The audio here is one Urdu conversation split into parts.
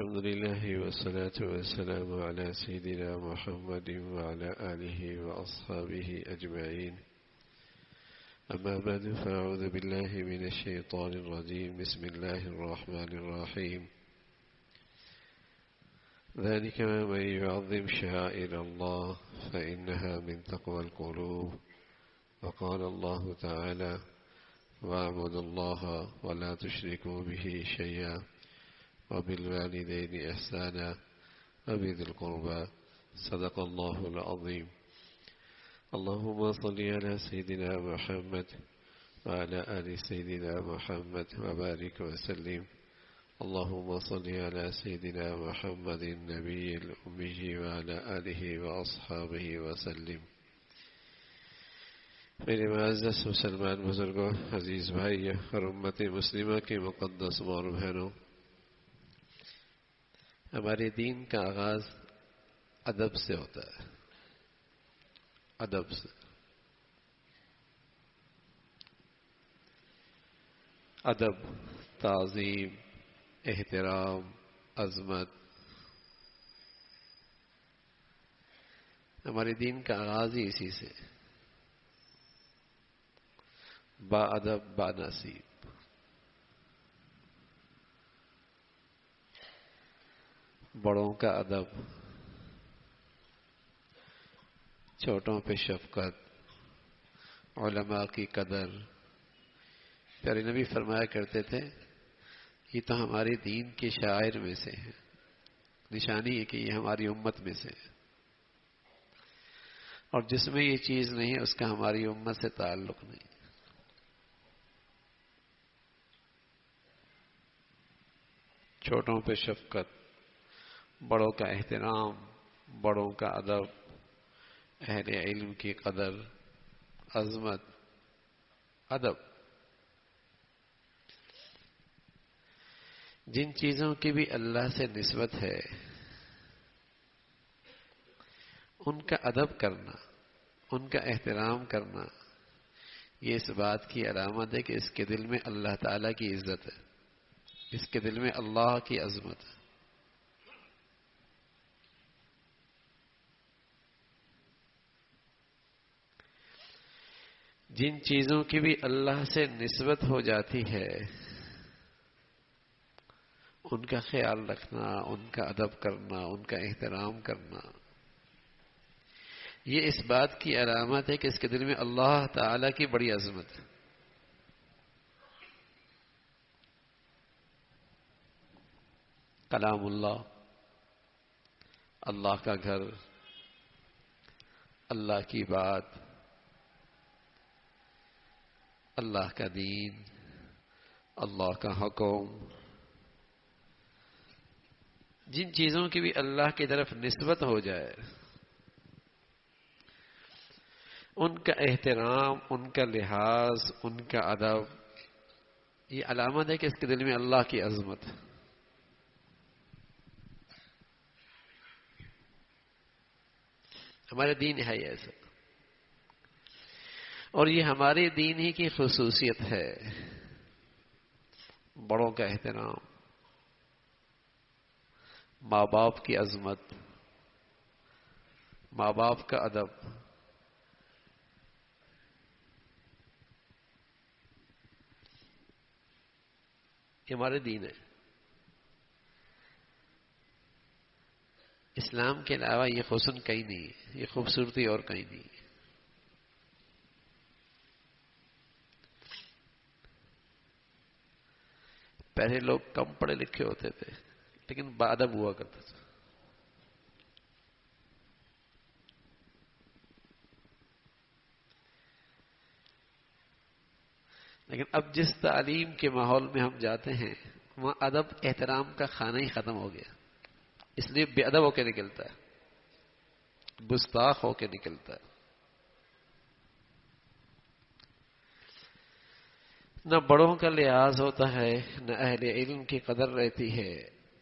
الحمد لله والصلاة والسلام على سيدنا محمد وعلى آله وأصحابه أجمعين. أما بعد فأعوذ بالله من الشيطان الرجيم. بسم الله الرحمن الرحيم. ذلك من يعظم شعائر الله فإنها من تقوى القلوب. وقال الله تعالى: واعبدوا الله ولا تشركوا به شيئا وبالوالدين إحسانا وبذي القربى. صدق الله العظيم. اللهم صل على سيدنا محمد وعلى آل سيدنا محمد وبارك وسلم. اللهم صل على سيدنا محمد النبي الأمي وعلى آله وأصحابه وسلم. میرے معزز مسلمان بزرگوں، عزیز بھائیوں اور امت مسلمہ کے مقدس ماں اور بہنوں، ہمارے دین کا آغاز ادب سے ہوتا ہے. ادب سے. ادب، تعظیم، احترام، عظمت. ہمارے دین کا آغاز ہی اسی سے. با ادب با نصیب. بڑوں کا ادب، چھوٹوں پہ شفقت، علماء کی قدر. پیارے نبی فرمایا کرتے تھے یہ تو ہمارے دین کے شاعر میں سے ہے، نشانی ہے کہ یہ ہماری امت میں سے ہے، اور جس میں یہ چیز نہیں ہے اس کا ہماری امت سے تعلق نہیں. چھوٹوں پہ شفقت، بڑوں کا احترام، بڑوں کا ادب، اہل علم کی قدر، عظمت، ادب. جن چیزوں کی بھی اللہ سے نسبت ہے ان کا ادب کرنا، ان کا احترام کرنا، یہ اس بات کی علامت ہے کہ اس کے دل میں اللہ تعالیٰ کی عزت ہے، اس کے دل میں اللہ کی عظمت ہے. جن چیزوں کی بھی اللہ سے نسبت ہو جاتی ہے ان کا خیال رکھنا، ان کا ادب کرنا، ان کا احترام کرنا، یہ اس بات کی علامت ہے کہ اس کے دل میں اللہ تعالی کی بڑی عظمت ہے. کلام اللہ، اللہ کا گھر، اللہ کی بات، اللہ کا دین، اللہ کا حکم. جن چیزوں کی بھی اللہ کی طرف نسبت ہو جائے ان کا احترام، ان کا لحاظ، ان کا ادب، یہ علامت ہے کہ اس کے دل میں اللہ کی عظمت ہے. ہمارے دین ہے ایسا، اور یہ ہمارے دین ہی کی خصوصیت ہے. بڑوں کا احترام، ماں باپ کی عظمت، ماں باپ کا ادب. یہ ہمارے دین ہے. اسلام کے علاوہ یہ حسن کہیں نہیں، یہ خوبصورتی اور کہیں نہیں. پہلے لوگ کم پڑھے لکھے ہوتے تھے لیکن باادب ہوا کرتے تھے. لیکن اب جس تعلیم کے ماحول میں ہم جاتے ہیں وہاں ادب احترام کا خانہ ہی ختم ہو گیا. اس لیے بے ادب ہو کے نکلتا ہے، گستاخ ہو کے نکلتا ہے. نہ بڑوں کا لحاظ ہوتا ہے، نہ اہل علم کی قدر رہتی ہے،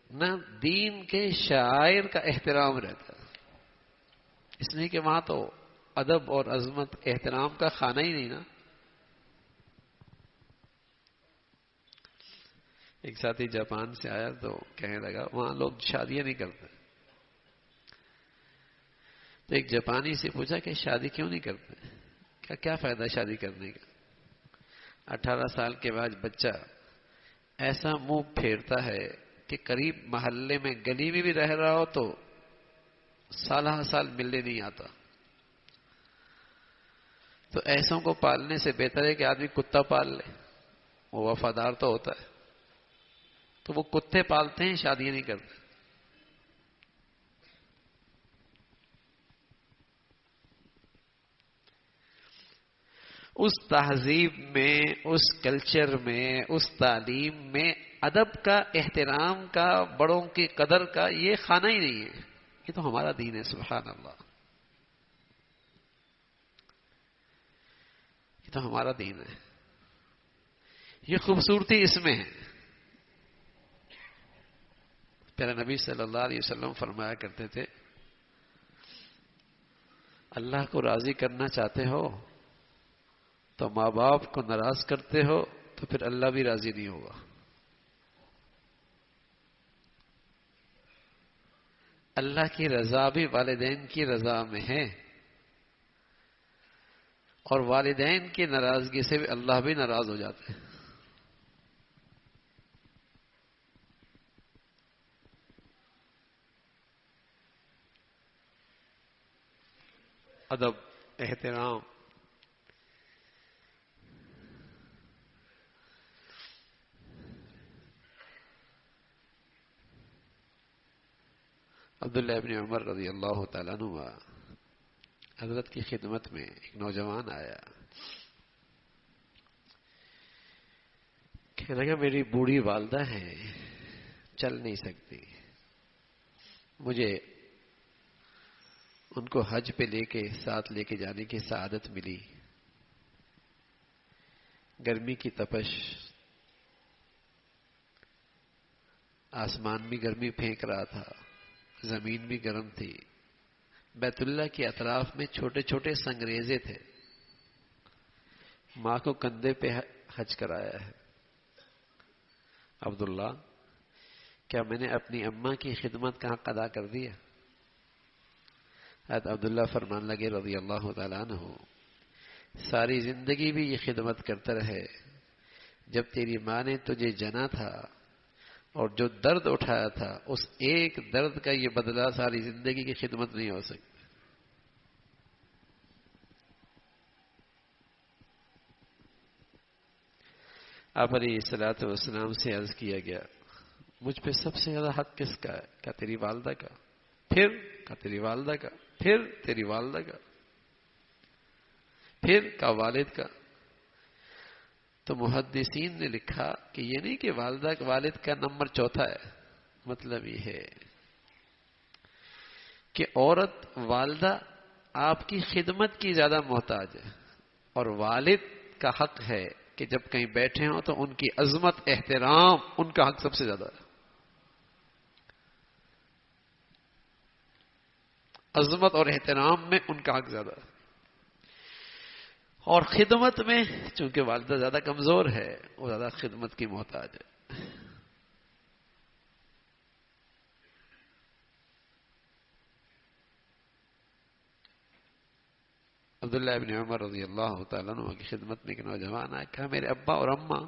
نہ دین کے شاعر کا احترام رہتا ہے. اس لیے کہ وہاں تو ادب اور عظمت، احترام کا خانہ ہی نہیں نا. ایک ساتھی جاپان سے آیا تو کہنے لگا وہاں لوگ شادیاں نہیں کرتے. تو ایک جاپانی سے پوچھا کہ شادی کیوں نہیں کرتے؟ کیا فائدہ شادی کرنے کا؟ 18 سال کے بعد بچہ ایسا منہ پھیرتا ہے کہ قریب محلے میں گلی میں بھی رہ رہا ہو تو سالہ سال ملنے نہیں آتا. تو ایسوں کو پالنے سے بہتر ہے کہ آدمی کتا پال لے، وہ وفادار تو ہوتا ہے. تو وہ کتے پالتے ہیں، شادیاں نہیں کرتے. اس تہذیب میں، اس کلچر میں، اس تعلیم میں ادب کا، احترام کا، بڑوں کی قدر کا یہ خانہ ہی نہیں ہے. یہ تو ہمارا دین ہے. سبحان اللہ، یہ تو ہمارا دین ہے. یہ خوبصورتی اس میں ہے. پیارے نبی صلی اللہ علیہ وسلم فرمایا کرتے تھے اللہ کو راضی کرنا چاہتے ہو تو ماں باپ کو ناراض کرتے ہو تو پھر اللہ بھی راضی نہیں ہوگا. اللہ کی رضا بھی والدین کی رضا میں ہے، اور والدین کی ناراضگی سے بھی اللہ بھی ناراض ہو جاتے ہیں. ادب، احترام. عبداللہ ابن عمر رضی اللہ تعالیٰ عنہ حضرت کی خدمت میں ایک نوجوان آیا، کہنے لگا میری بوڑھی والدہ ہے، چل نہیں سکتی، مجھے ان کو حج پہ ساتھ لے کے جانے کی سعادت ملی. گرمی کی تپش، آسمان بھی گرمی پھینک رہا تھا، زمین بھی گرم تھی، بیت اللہ کے اطراف میں چھوٹے چھوٹے سنگریزے تھے. ماں کو کندھے پہ حج کرایا ہے. عبداللہ، کیا میں نے اپنی اماں کی خدمت کا حق ادا کر دیا؟ حضرت عبداللہ فرمان لگے رضی اللہ تعالیٰ عنہ ساری زندگی بھی یہ خدمت کرتا رہے. جب تیری ماں نے تجھے جنا تھا اور جو درد اٹھایا تھا، اس ایک درد کا یہ بدلہ ساری زندگی کی خدمت نہیں ہو سکتی. آپ علیہ الصلوۃ والسلام سے عرض کیا گیا مجھ پہ سب سے زیادہ حق کس کا ہے؟ کہا تیری والدہ کا. پھر کہا تیری والدہ کا. پھر تیری والدہ کا. پھر کہا والد کا. تو محدثین نے لکھا کہ یہ نہیں کہ والدہ والد کا نمبر چوتھا ہے، مطلب یہ ہے کہ عورت والدہ آپ کی خدمت کی زیادہ محتاج ہے، اور والد کا حق ہے کہ جب کہیں بیٹھے ہوں تو ان کی عظمت، احترام، ان کا حق سب سے زیادہ ہے. عظمت اور احترام میں ان کا حق زیادہ ہے. اور خدمت میں چونکہ والدہ زیادہ کمزور ہے، وہ زیادہ خدمت کی محتاج ہے. عبداللہ ابن عمر رضی اللہ تعالیٰ عنہ کی خدمت میں ایک نوجوان آیا، کہا میرے ابا اور اماں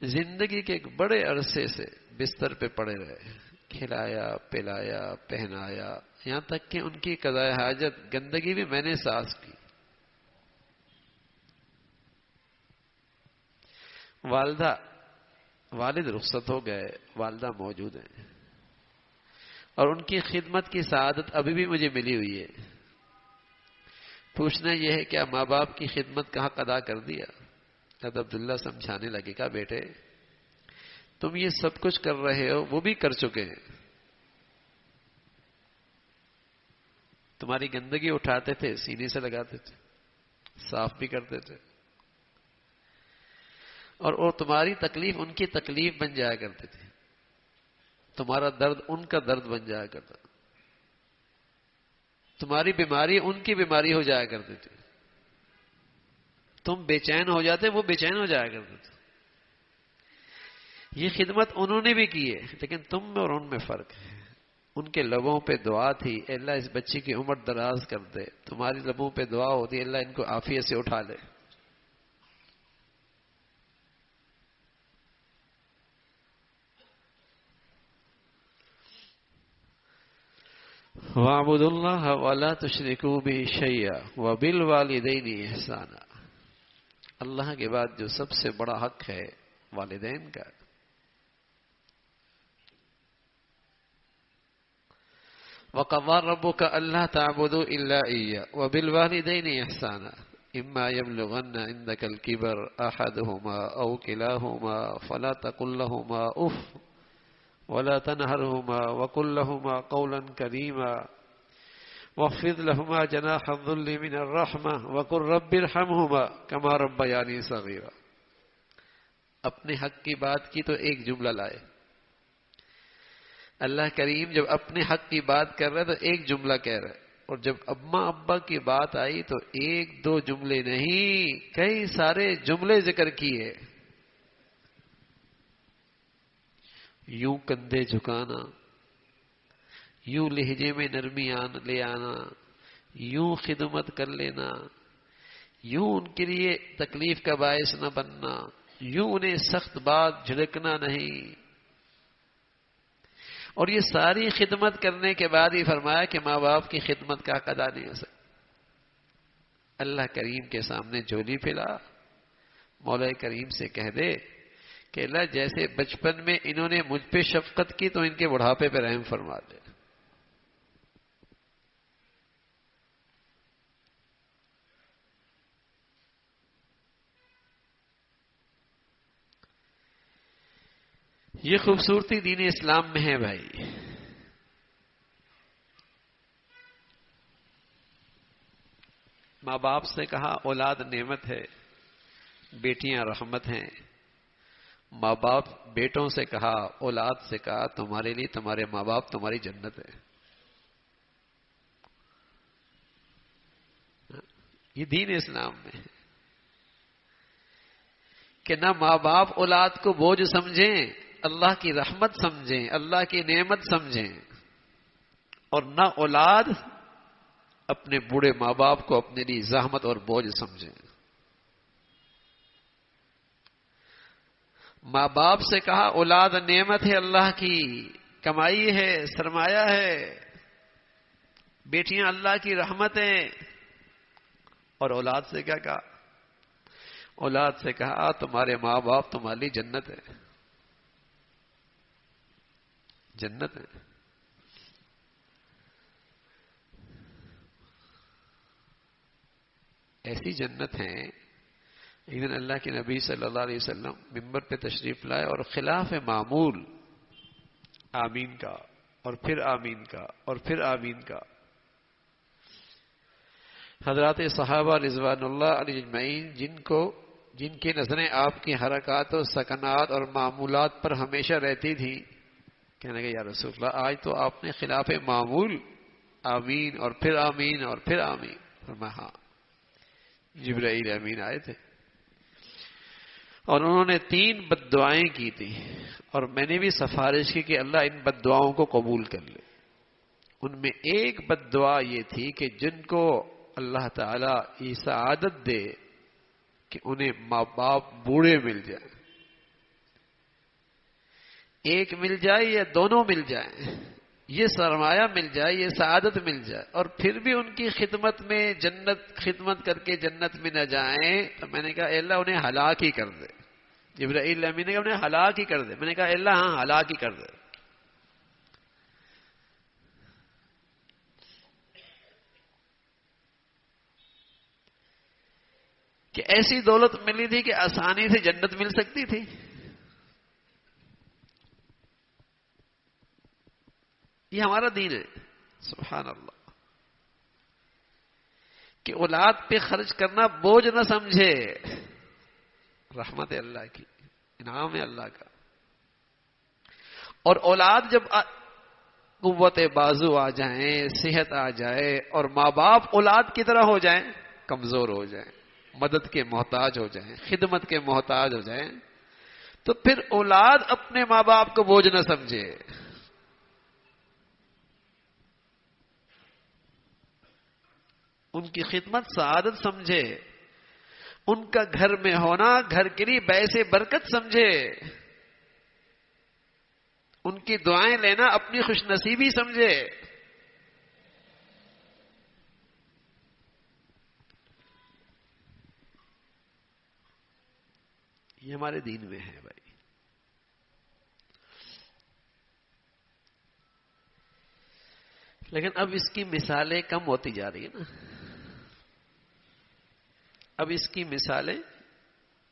زندگی کے ایک بڑے عرصے سے بستر پہ پڑے رہے، کھلایا پلایا پہنایا، یہاں تک کہ ان کی قضاء حاجت گندگی بھی میں نے سانس کی. والد رخصت ہو گئے، والدہ موجود ہیں، اور ان کی خدمت کی سعادت ابھی بھی مجھے ملی ہوئی ہے. پوچھنا یہ ہے کیا ماں باپ کی خدمت کا حق ادا کر دیا؟ حضرت عبداللہ سمجھانے لگے، کہا بیٹے تم یہ سب کچھ کر رہے ہو، وہ بھی کر چکے ہیں. تمہاری گندگی اٹھاتے تھے، سینے سے لگاتے تھے، صاف بھی کرتے تھے، اور وہ تمہاری تکلیف ان کی تکلیف بن جایا کرتے تھے، تمہارا درد ان کا درد بن جایا کرتا، تمہاری بیماری ان کی بیماری ہو جایا کرتی تھی، تم بے چین ہو جاتے وہ بے چین ہو جایا کرتے تھے. یہ خدمت انہوں نے بھی کی ہے، لیکن تم میں اور ان میں فرق ہے۔ ان کے لبوں پہ دعا تھی اے اللہ اس بچی کی عمر دراز کر دے، تمہاری لبوں پہ دعا ہوتی ہے اللہ ان کو عافیت سے اٹھا لے۔ وَاعْبُدُوا اللَّهَ وَلَا تُشْرِكُوا بِهِ شَيْئًا وَبِالْوَالِدَيْنِ إِحْسَانًا، اللہ کے بعد جو سب سے بڑا حق ہے والدین کا۔ وَقَضَىٰ رَبُّكَ أَلَّا تَعْبُدُوا إِلَّا إِيَّاهُ وَبِالْوَالِدَيْنِ إِحْسَانًا إِمَّا يَبْلُغَنَّ عِندَكَ الْكِبَرَ أَحَدُهُمَا أَوْ كِلَاهُمَا فَلَا تَقُل لَّهُمَا أُفٍّ وَلَا تَنْهَرْهُمَا وَقُل لَّهُمَا قَوْلًا كَرِيمًا وَاخْفِضْ لَهُمَا جَنَاحَ الذُّلِّ مِنَ الرَّحْمَةِ وَقُل رَّبِّ ارْحَمْهُمَا كَمَا رَبَّيَانِي صَغِيرًا۔ اپنے حق کی بات کی تو ایک جملہ لائے، اللہ کریم جب اپنے حق کی بات کر رہا ہے تو ایک جملہ کہہ رہا ہے، اور جب اماں ابا کی بات آئی تو ایک دو جملے نہیں کئی سارے جملے ذکر کیے۔ یوں کندھے جھکانا، یوں لہجے میں نرمی لے آنا، یوں خدمت کر لینا، یوں ان کے لیے تکلیف کا باعث نہ بننا، یوں انہیں سخت بات جھڑکنا نہیں۔ اور یہ ساری خدمت کرنے کے بعد ہی فرمایا کہ ماں باپ کی خدمت کا حق ادا نہیں ہو سکتا۔ اللہ کریم کے سامنے جھولی پھیلا، مولا کریم سے کہہ دے کہ اللہ جیسے بچپن میں انہوں نے مجھ پہ شفقت کی تو ان کے بڑھاپے پہ رحم فرما دے۔ یہ خوبصورتی دین اسلام میں ہے بھائی۔ ماں باپ سے کہا اولاد نعمت ہے، بیٹیاں رحمت ہیں۔ ماں باپ بیٹوں سے کہا، اولاد سے کہا تمہارے لیے تمہارے ماں باپ تمہاری جنت ہے۔ یہ دین اسلام میں ہے کہ نہ ماں باپ اولاد کو بوجھ سمجھیں، اللہ کی رحمت سمجھیں، اللہ کی نعمت سمجھیں، اور نہ اولاد اپنے بوڑھے ماں باپ کو اپنے لیے زحمت اور بوجھ سمجھیں۔ ماں باپ سے کہا اولاد نعمت ہے اللہ کی، کمائی ہے، سرمایہ ہے، بیٹیاں اللہ کی رحمت ہیں۔ اور اولاد سے کیا کہا؟ اولاد سے کہا تمہارے ماں باپ تمہارے لیے جنت ہے، جنت ہے۔ ایسی جنت ہیں، ایک دن اللہ کے نبی صلی اللہ علیہ وسلم ممبر پہ تشریف لائے اور خلاف معمول آمین کا اور پھر آمین کا اور پھر آمین کا۔ حضرات صحابہ رضوان اللہ علیہ اجمعین جن کی نظریں آپ کی حرکات و سکنات اور معمولات پر ہمیشہ رہتی تھی، کہنے لگے یا رسول اللہ آج تو آپ نے خلاف معمول آمین اور پھر آمین اور پھر آمین فرمایا۔ ہاں جبرائیل امین آئے تھے اور انہوں نے 3 بد دعائیں کی تھی، اور میں نے بھی سفارش کی کہ اللہ ان بد دعاؤں کو قبول کر لے۔ ان میں ایک بد دعا یہ تھی کہ جن کو اللہ تعالیٰ یہ سعادت دے کہ انہیں ماں باپ بوڑھے مل جائیں، ایک مل جائے یا دونوں مل جائیں، یہ سرمایہ مل جائے، یہ سعادت مل جائے، اور پھر بھی ان کی خدمت میں خدمت کر کے جنت میں نہ جائیں، تو میں نے کہا اے اللہ انہیں ہلاک ہی کر دے۔ جبرائیل امین نے کہا انہیں ہلاک ہی کر دے۔ میں نے کہا اے اللہ ہاں ہلاک ہی کر دے۔ کہ ایسی دولت ملی تھی کہ آسانی سے جنت مل سکتی تھی۔ یہ ہمارا دین ہے، سبحان اللہ، کہ اولاد پہ خرچ کرنا بوجھ نہ سمجھے، رحمت اللہ کی، انعام ہے اللہ کا۔ اور اولاد جب قوت بازو آ جائیں، صحت آ جائے، اور ماں باپ اولاد کی طرح ہو جائیں، کمزور ہو جائیں، مدد کے محتاج ہو جائیں، خدمت کے محتاج ہو جائیں، تو پھر اولاد اپنے ماں باپ کو بوجھ نہ سمجھے. ان کی خدمت سعادت سمجھے، ان کا گھر میں ہونا گھر کے لیے باعث برکت سمجھے، ان کی دعائیں لینا اپنی خوش نصیبی سمجھے. یہ ہمارے دین میں ہے بھائی. لیکن اب اس کی مثالیں کم ہوتی جا رہی ہیں نا. اب اس کی مثالیں،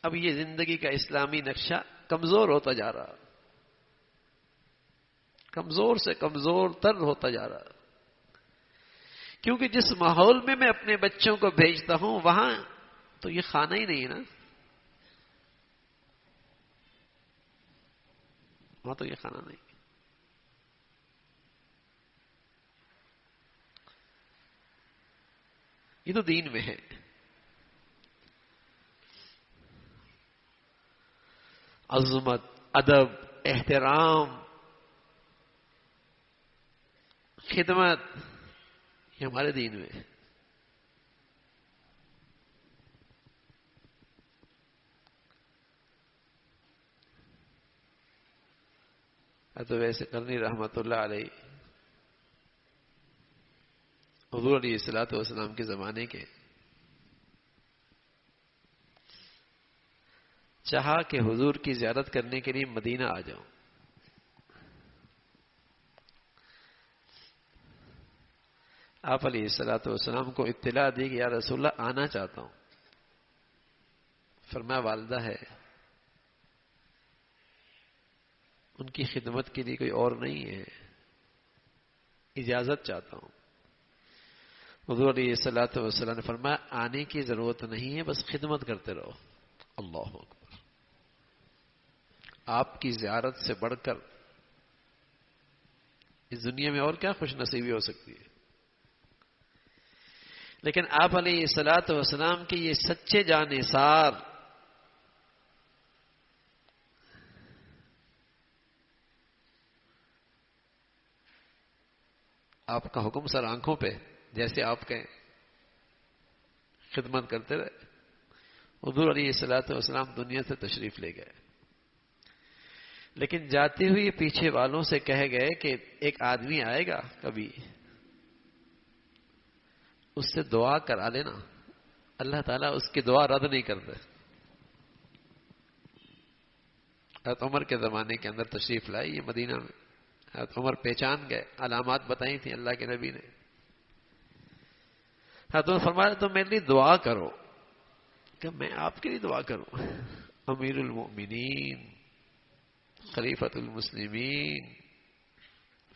اب یہ زندگی کا اسلامی نقشہ کمزور ہوتا جا رہا، کمزور سے کمزور تر ہوتا جا رہا. کیونکہ جس ماحول میں اپنے بچوں کو بھیجتا ہوں وہاں تو یہ کھانا ہی نہیں ہے نا، وہاں تو یہ کھانا نہیں. یہ تو دین میں ہے. عظمت، ادب، احترام، خدمت، یہ ہمارے دین میں ہے. تو ویسے کرنی رحمت اللہ علیہ حضور علیہ الصلوۃ والسلام کے زمانے کے چاہا کہ حضور کی زیارت کرنے کے لیے مدینہ آ جاؤں. آپ علیہ الصلوۃ والسلام کو اطلاع دی کہ یا رسول اللہ آنا چاہتا ہوں. فرمایا والدہ ہے، ان کی خدمت کے لیے کوئی اور نہیں ہے، اجازت چاہتا ہوں. حضور علیہ الصلوۃ والسلام نے فرمایا آنے کی ضرورت نہیں ہے، بس خدمت کرتے رہو. اللہ اکبر. آپ کی زیارت سے بڑھ کر اس دنیا میں اور کیا خوش نصیبی ہو سکتی ہے. لیکن آپ علیہ الصلوۃ والسلام کے یہ سچے جانثار آپ کا حکم سر آنکھوں پہ، جیسے آپ کہیں خدمت کرتے رہے. حضور علیہ الصلوۃ والسلام دنیا سے تشریف لے گئے، لیکن جاتے ہوئے پیچھے والوں سے کہہ گئے کہ ایک آدمی آئے گا کبھی، اس سے دعا کرا لینا، اللہ تعالیٰ اس کی دعا رد نہیں کرتے. حضرت عمر کے زمانے کے اندر تشریف لائی یہ مدینہ میں. حضرت عمر پہچان گئے، علامات بتائی تھیں اللہ کے نبی نے. حضرت عمر فرمایا تو میرے لیے دعا کرو. کہ میں آپ کے لیے دعا کروں؟ امیر المؤمنین، خلیفۃ المسلمین.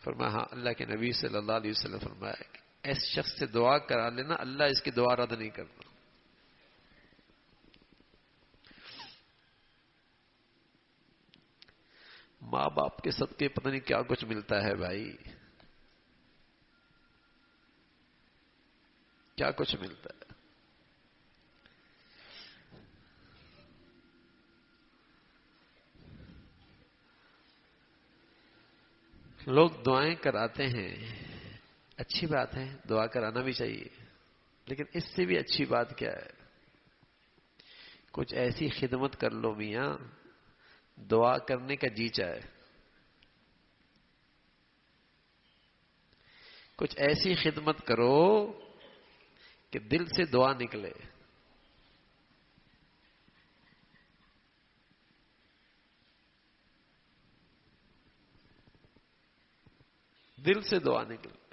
فرمایا ہاں، اللہ کے نبی صلی اللہ علیہ وسلم فرمایا کہ ایس شخص سے دعا کرا لینا، اللہ اس کی دعا رد نہیں کرتا. ماں باپ کے صدقے پتہ نہیں کیا کچھ ملتا ہے بھائی، کیا کچھ ملتا ہے. لوگ دعائیں کراتے ہیں، اچھی بات ہے، دعا کرانا بھی چاہیے، لیکن اس سے بھی اچھی بات کیا ہے؟ کچھ ایسی خدمت کر لو میاں، دعا کرنے کا جی چاہے. کچھ ایسی خدمت کرو کہ دل سے دعا نکلے. دل سے دعا نکلے.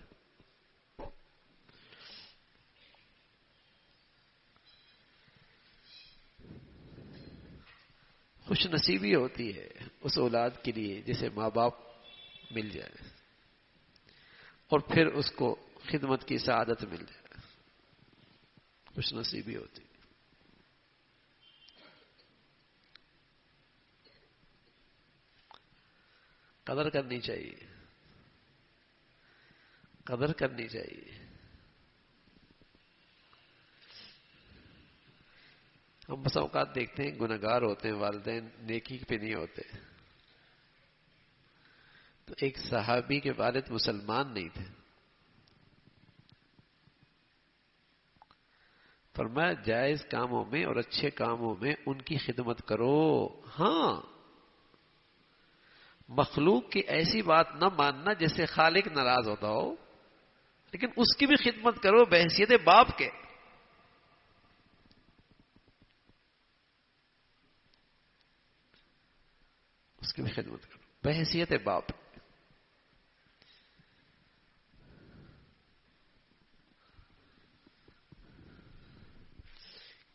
خوش نصیبی ہوتی ہے اس اولاد کے لیے جسے ماں باپ مل جائے اور پھر اس کو خدمت کی سعادت مل جائے. خوش نصیبی ہوتی ہے. قدر کرنی چاہیے، قدر کرنی چاہیے. ہم بس اوقات دیکھتے ہیں گنہگار ہوتے ہیں والدین، نیکی پہ نہیں ہوتے. تو ایک صحابی کے والد مسلمان نہیں تھے، فرمایا جائز کاموں میں اور اچھے کاموں میں ان کی خدمت کرو. ہاں، مخلوق کی ایسی بات نہ ماننا جس سے خالق ناراض ہوتا ہو، لیکن اس کی بھی خدمت کرو بحیثیت باپ کے. اس کی بھی خدمت کرو بحیثیت باپ.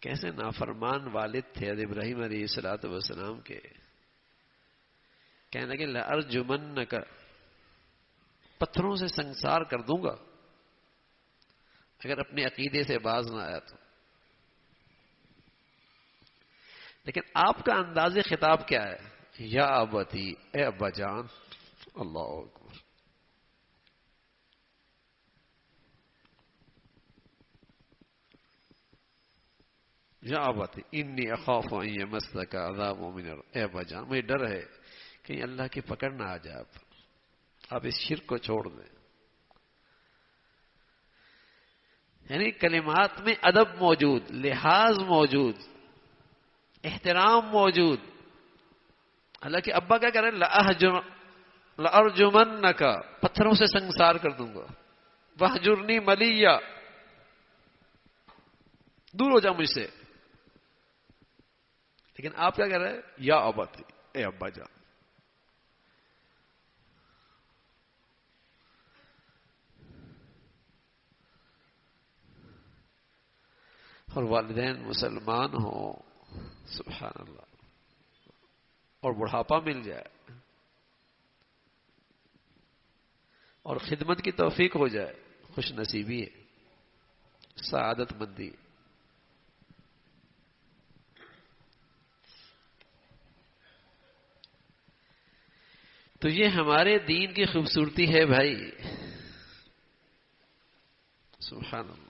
کیسے نافرمان والد تھے حضرت ابراہیم علیہ الصلوۃ والسلام کے. کہنے لگے لأرجمنک، پتھروں سے سنسار کر دوں گا اگر اپنے عقیدے سے باز نہ آیا تو. لیکن آپ کا انداز خطاب کیا ہے؟ یا ابتی، اے ابا جان. اللہ اکبر. یا ابتی انی اخاف ان یمسک عذاب من، اے ابا جان مجھے ڈر ہے کہیں اللہ کی پکڑ نہ آ جائے. آپ اس شرک کو چھوڑ دیں. یعنی کلمات میں ادب موجود، لحاظ موجود، احترام موجود. حالانکہ ابا کیا کہہ رہے ہیں؟ لأرجمنک، پتھروں سے سنسار کر دوں گا. وہجرنی ملیہ، دور ہو جا مجھ سے. لیکن آپ کیا کہہ رہے ہیں؟ یا ابتی، اے ابا جان. اور والدین مسلمان ہوں، سبحان اللہ، اور بڑھاپا مل جائے اور خدمت کی توفیق ہو جائے، خوش نصیبی ہے، سعادت مندی. تو یہ ہمارے دین کی خوبصورتی ہے بھائی، سبحان اللہ.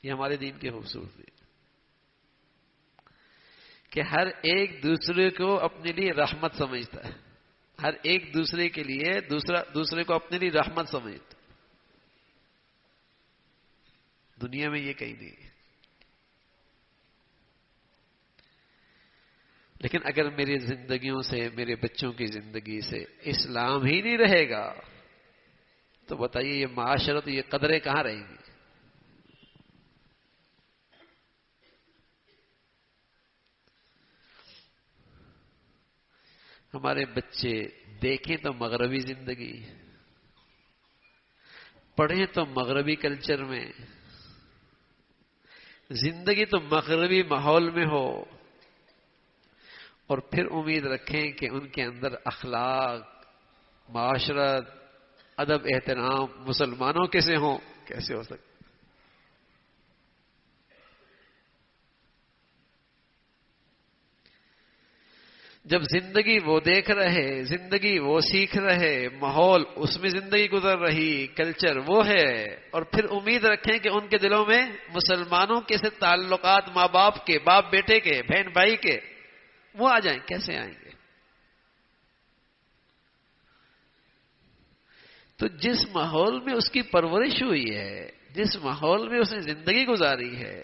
یہ ہمارے دین کی خوبصورتی کہ ہر ایک دوسرے کو اپنے لیے رحمت سمجھتا ہے. ہر ایک دوسرے کے لیے دوسرے کو اپنے لیے رحمت سمجھتا. دنیا میں یہ کہیں نہیں. لیکن اگر میری زندگیوں سے، میرے بچوں کی زندگی سے اسلام ہی نہیں رہے گا تو بتائیے یہ معاشرت، یہ قدریں کہاں رہیں گی؟ ہمارے بچے دیکھیں تو مغربی زندگی، پڑھیں تو مغربی کلچر میں، زندگی تو مغربی ماحول میں ہو، اور پھر امید رکھیں کہ ان کے اندر اخلاق، معاشرت، ادب، احترام مسلمانوں کے سے ہوں. کیسے ہو سکتا؟ جب زندگی وہ دیکھ رہے، زندگی وہ سیکھ رہے، ماحول اس میں زندگی گزر رہی، کلچر وہ ہے، اور پھر امید رکھیں کہ ان کے دلوں میں مسلمانوں کے سے تعلقات، ماں باپ کے، باپ بیٹے کے، بہن بھائی کے، وہ آ جائیں. کیسے آئیں گے؟ تو جس ماحول میں اس کی پرورش ہوئی ہے، جس ماحول میں اس نے زندگی گزاری ہے،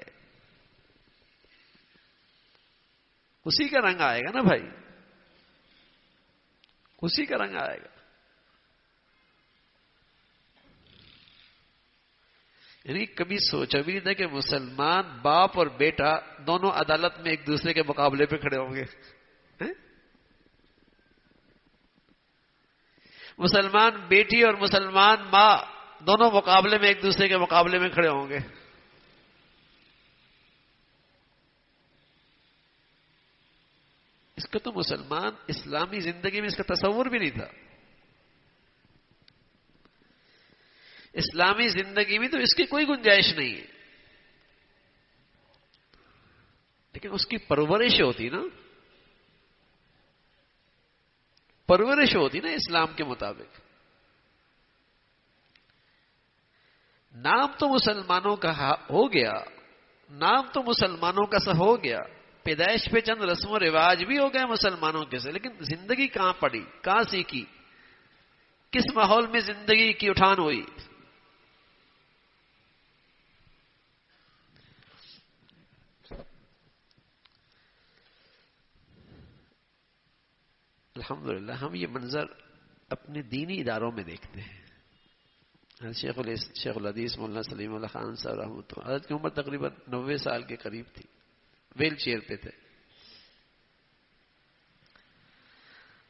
اسی کا رنگ آئے گا نا بھائی، اسی کا رنگ آئے گا. یعنی کبھی سوچا بھی نہیں تھا کہ مسلمان باپ اور بیٹا دونوں عدالت میں ایک دوسرے کے مقابلے پہ کھڑے ہوں گے. مسلمان بیٹی اور مسلمان ماں دونوں مقابلے میں، ایک دوسرے کے مقابلے میں کھڑے ہوں گے. اس کو تو مسلمان اسلامی زندگی میں اس کا تصور بھی نہیں تھا. اسلامی زندگی میں تو اس کی کوئی گنجائش نہیں ہے. لیکن اس کی پرورش ہوتی نا، پرورش ہوتی نا اسلام کے مطابق. نام تو مسلمانوں کا ہو گیا، نام تو مسلمانوں کا سا ہو گیا، پیدائش پہ چند رسم و رواج بھی ہو گئے مسلمانوں کے سے، لیکن زندگی کہاں پڑی، کہاں سیکھی، کس ماحول میں زندگی کی اٹھان ہوئی؟ الحمدللہ ہم یہ منظر اپنے دینی اداروں میں دیکھتے ہیں۔ شیخ الحدیث مولانا سلیم اللہ خان صاحب رحمۃ اللہ، حضرت کی عمر تقریباً 90 سال کے قریب تھی، ویل چیئر پہ تھے،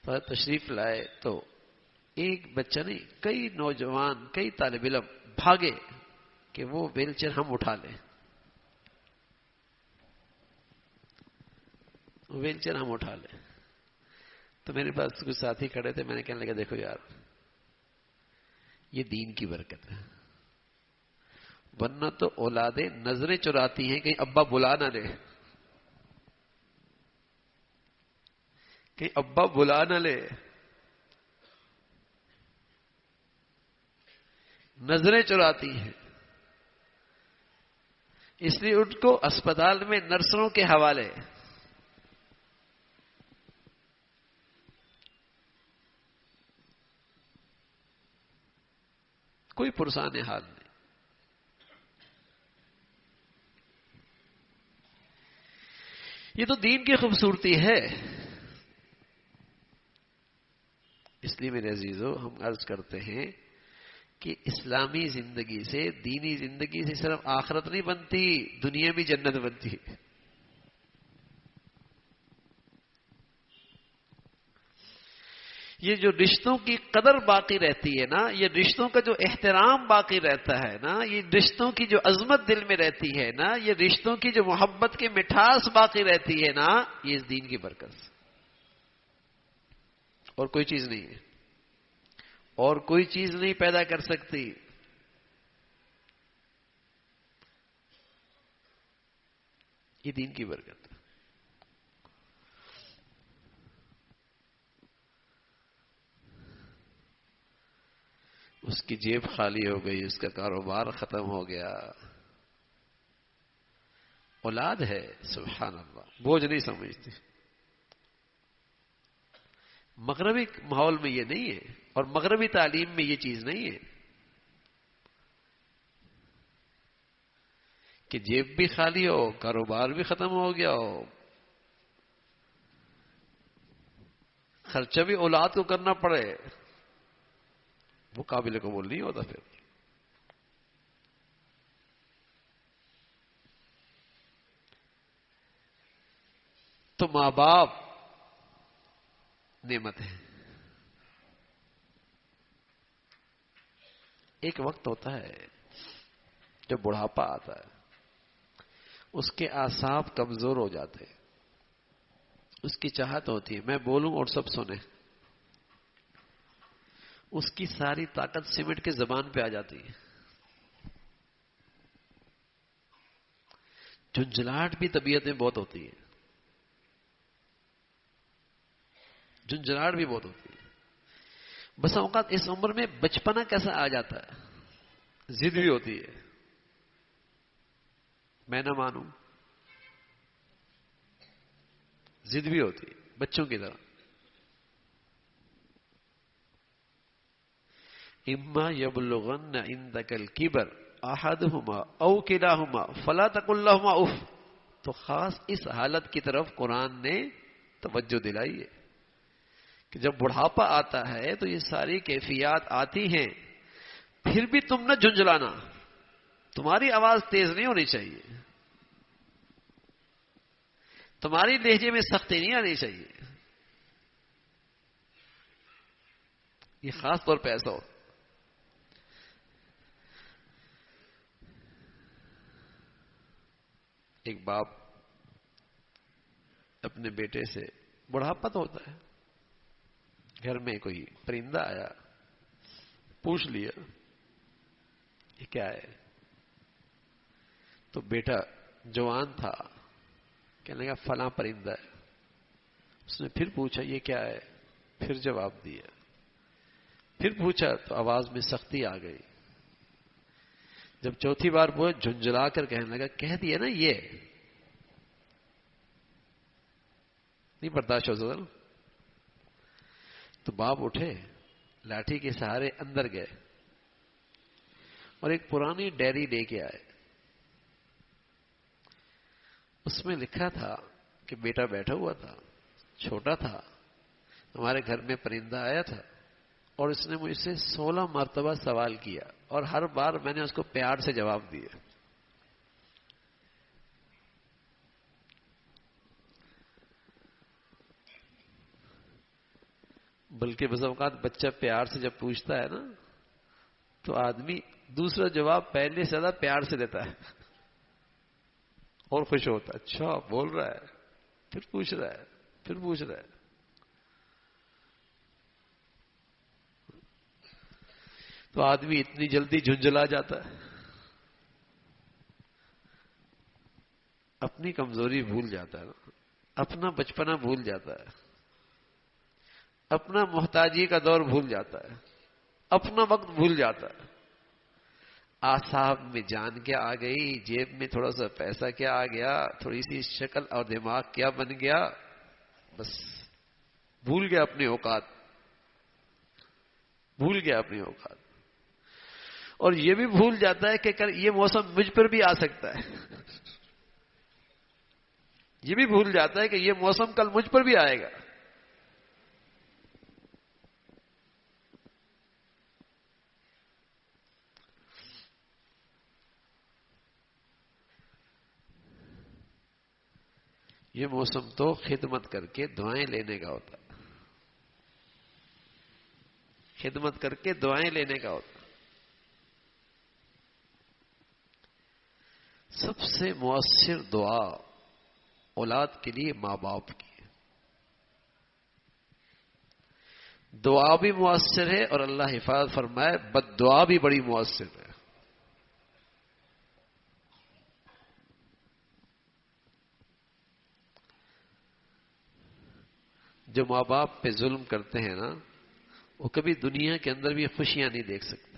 تو تشریف لائے تو ایک بچہ نہیں، کئی نوجوان، کئی طالب علم بھاگے کہ وہ ویل چیئر ہم اٹھا لیں، ویل چیئر ہم اٹھا لیں۔ تو میرے پاس کچھ ساتھی کھڑے تھے، میں نے کہنے لگا دیکھو یار، یہ دین کی برکت ہے، ورنہ تو اولادیں نظریں چراتی ہیں کہیں ابا بلا نہ لے، کہیں ابا بلا نہ لے، نظریں چراتی ہیں، اس لیے ان کو اسپتال میں نرسوں کے حوالے۔ کوئی پرسان حال نہیں۔ یہ تو دین کی خوبصورتی ہے۔ اس لیے میرے عزیزو، ہم عرض کرتے ہیں کہ اسلامی زندگی سے، دینی زندگی سے صرف آخرت نہیں بنتی، دنیا بھی جنت بنتی ہے۔ یہ جو رشتوں کی قدر باقی رہتی ہے نا، یہ رشتوں کا جو احترام باقی رہتا ہے نا، یہ رشتوں کی جو عظمت دل میں رہتی ہے نا، یہ رشتوں کی جو محبت کی مٹھاس باقی رہتی ہے نا، یہ اس دین کی برکت سے، اور کوئی چیز نہیں ہے، اور کوئی چیز نہیں پیدا کر سکتی۔ یہ دین کی برکت ہے۔ اس کی جیب خالی ہو گئی، اس کا کاروبار ختم ہو گیا، اولاد ہے، سبحان اللہ، بوجھ نہیں سمجھتی۔ مغربی ماحول میں یہ نہیں ہے، اور مغربی تعلیم میں یہ چیز نہیں ہے کہ جیب بھی خالی ہو، کاروبار بھی ختم ہو گیا ہو، خرچہ بھی اولاد کو کرنا پڑے، وہ قابل قبول نہیں ہوتا پھر۔ تو ماں باپ نعمت ہے۔ ایک وقت ہوتا ہے جب بڑھاپا آتا ہے، اس کے اعصاب کمزور ہو جاتے ہیں، اس کی چاہت ہوتی ہے میں بولوں اور سب سنیں، اس کی ساری طاقت سمٹ کے زبان پہ آ جاتی ہے، جھنجھلاہٹ بھی طبیعت میں بہت ہوتی ہے، جھنجھلاہٹ بھی بہت ہوتی ہے۔ بس اوقات اس عمر میں بچپنا کیسا آ جاتا ہے، ضد بھی ہوتی ہے، میں نہ مانوں، ضد بھی ہوتی ہے بچوں کی طرح۔ اما یبلغن عندک الکبر احدہما او کلاہما فلا تقل لہما اف، تو خاص اس حالت کی طرف قرآن نے توجہ دلائی ہے کہ جب بڑھاپا آتا ہے تو یہ ساری کیفیات آتی ہیں، پھر بھی تم نہ جھنجھلانا، تمہاری آواز تیز نہیں ہونی چاہیے، تمہاری لہجے میں سختی نہیں آنی چاہیے، یہ خاص طور پہ ایسا ہو۔ ایک باپ اپنے بیٹے سے، بڑھاپا تو ہوتا ہے، گھر میں کوئی پرندہ آیا، پوچھ لیا یہ کیا ہے، تو بیٹا جوان تھا، کہنے لگا فلاں پرندہ ہے۔ اس نے پھر پوچھا یہ کیا ہے، پھر جواب دیا، پھر پوچھا تو آواز میں سختی آ گئی۔ جب چوتھی بار وہ جھنجھلا کر کہنے لگا کہہ دیا نا یہ نہیں برداشت ہو سکتا، تو باپ اٹھے، لاٹھی کے سہارے اندر گئے اور ایک پرانی ڈائری لے کے آئے. اس میں لکھا تھا کہ بیٹا بیٹھا ہوا تھا، چھوٹا تھا، ہمارے گھر میں پرندہ آیا تھا اور اس نے مجھ سے 16 مرتبہ سوال کیا اور ہر بار میں نے اس کو پیار سے جواب دیا. بلکہ بعض اوقات بچہ پیار سے جب پوچھتا ہے نا تو آدمی دوسرا جواب پہلے سے زیادہ پیار سے دیتا ہے اور خوش ہوتا ہے. اچھا بول رہا ہے، پھر پوچھ رہا ہے، پھر پوچھ رہا ہے. تو آدمی اتنی جلدی جھنجھلا جاتا ہے، اپنی کمزوری بھول جاتا ہے، اپنا بچپنا بھول جاتا ہے، اپنا محتاجی کا دور بھول جاتا ہے، اپنا وقت بھول جاتا ہے. آصاب میں جان کیا آ گئی، جیب میں تھوڑا سا پیسہ کیا آ گیا، تھوڑی سی شکل اور دماغ کیا بن گیا، بس بھول گیا اپنی اوقات، بھول گیا اپنی اوقات. اور یہ بھی بھول جاتا ہے کہ یہ موسم مجھ پر بھی آ سکتا ہے. یہ بھی بھول جاتا ہے کہ یہ موسم کل مجھ پر بھی آئے گا. یہ موسم تو خدمت کر کے دعائیں لینے کا ہوتا ہے، خدمت کر کے دعائیں لینے کا ہوتا ہے. سب سے مؤثر دعا اولاد کے لیے ماں باپ کی ہے. دعا بھی مؤثر ہے اور اللہ حفاظت فرمائے بد دعا بھی بڑی مؤثر ہے. جو ماں باپ پہ ظلم کرتے ہیں نا وہ کبھی دنیا کے اندر بھی خوشیاں نہیں دیکھ سکتے.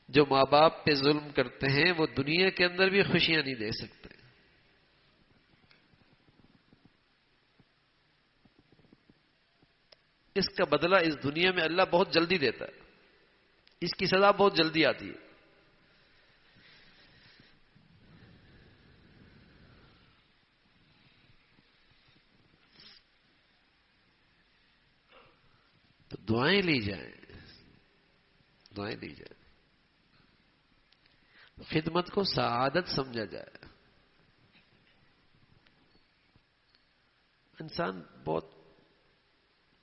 جو ماں باپ پہ ظلم کرتے ہیں وہ دنیا کے اندر بھی خوشیاں نہیں دیکھ سکتے. اس کا بدلہ اس دنیا میں اللہ بہت جلدی دیتا ہے، اس کی سزا بہت جلدی آتی ہے. تو دعائیں لی جائیں، دعائیں لی جائیں، خدمت کو سعادت سمجھا جائے. انسان بہت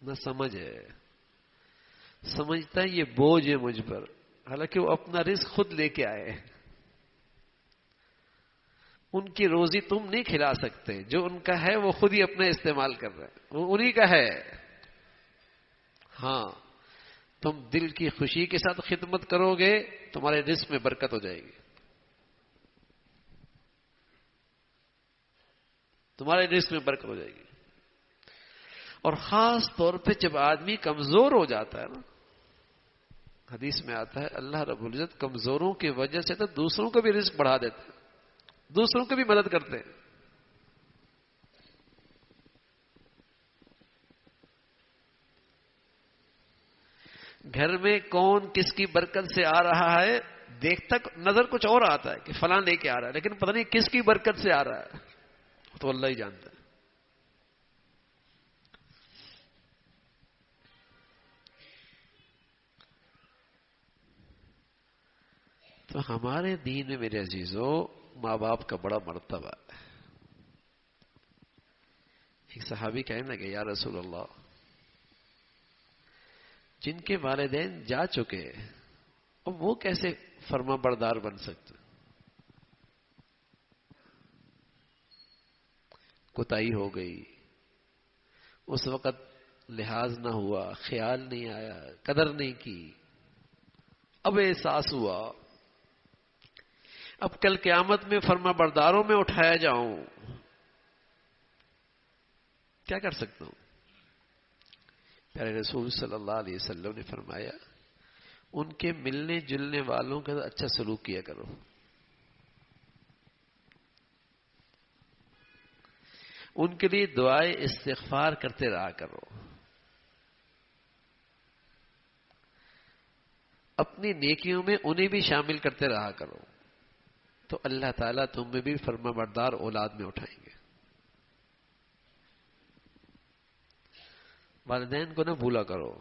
نہ سمجھ ہے، سمجھتا ہے یہ بوجھ ہے مجھ پر، حالانکہ وہ اپنا رزق خود لے کے آئے. ان کی روزی تم نہیں کھلا سکتے، جو ان کا ہے وہ خود ہی اپنا استعمال کر رہے ہیں، وہ انہی کا ہے. ہاں تم دل کی خوشی کے ساتھ خدمت کرو گے تمہارے رزق میں برکت ہو جائے گی، تمہارے رزق میں برکت ہو جائے گی. اور خاص طور پہ جب آدمی کمزور ہو جاتا ہے نا، حدیث میں آتا ہے اللہ رب العزت کمزوروں کی وجہ سے تو دوسروں کا بھی رزق بڑھا دیتے ہیں، دوسروں کی بھی مدد کرتے ہیں. گھر میں کون کس کی برکت سے آ رہا ہے دیکھتا نظر کچھ اور آتا ہے کہ فلاں لے کے آ رہا ہے، لیکن پتہ نہیں کس کی برکت سے آ رہا ہے تو اللہ ہی جانتا ہے. تو ہمارے دین میں میرے عزیزوں ماں باپ کا بڑا مرتبہ ہے. ایک صحابی کہنے لگے یا رسول اللہ جن کے والدین جا چکے اب وہ کیسے فرما بردار بن سکتے؟ کوتاہی ہو گئی، اس وقت لحاظ نہ ہوا، خیال نہیں آیا، قدر نہیں کی، اب احساس ہوا، اب کل قیامت میں فرما برداروں میں اٹھایا جاؤں، کیا کر سکتا ہوں؟ پیارے رسول صلی اللہ علیہ وسلم نے فرمایا ان کے ملنے جلنے والوں کا اچھا سلوک کیا کرو. ان کے لیے دعائیں استغفار کرتے رہا کرو. اپنی نیکیوں میں انہیں بھی شامل کرتے رہا کرو. تو اللہ تعالیٰ تم میں بھی فرما بردار اولاد میں اٹھائیں گے. والدین کو نہ بھولا کرو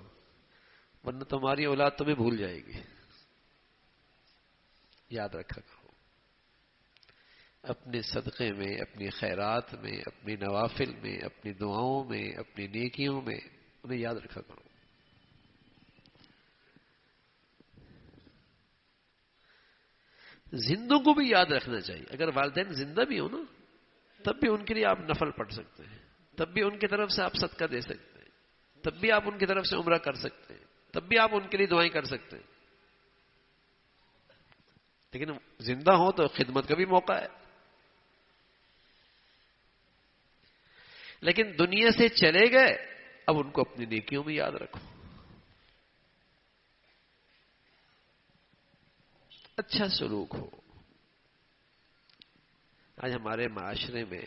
ورنہ تمہاری اولاد تمہیں بھول جائے گی. یاد رکھا کرو. اپنے صدقے میں، اپنی خیرات میں، اپنی نوافل میں، اپنی دعاؤں میں، اپنی نیکیوں میں انہیں یاد رکھا کرو. زندوں کو بھی یاد رکھنا چاہیے. اگر والدین زندہ بھی ہو نا تب بھی ان کے لیے آپ نفل پڑھ سکتے ہیں، تب بھی ان کی طرف سے آپ صدقہ دے سکتے ہیں، تب بھی آپ ان کی طرف سے عمرہ کر سکتے ہیں، تب بھی آپ ان کے لیے دعائیں کر سکتے ہیں. لیکن زندہ ہو تو خدمت کا بھی موقع ہے. لیکن دنیا سے چلے گئے، اب ان کو اپنی نیکیوں میں یاد رکھو. اچھا سلوک ہو. آج ہمارے معاشرے میں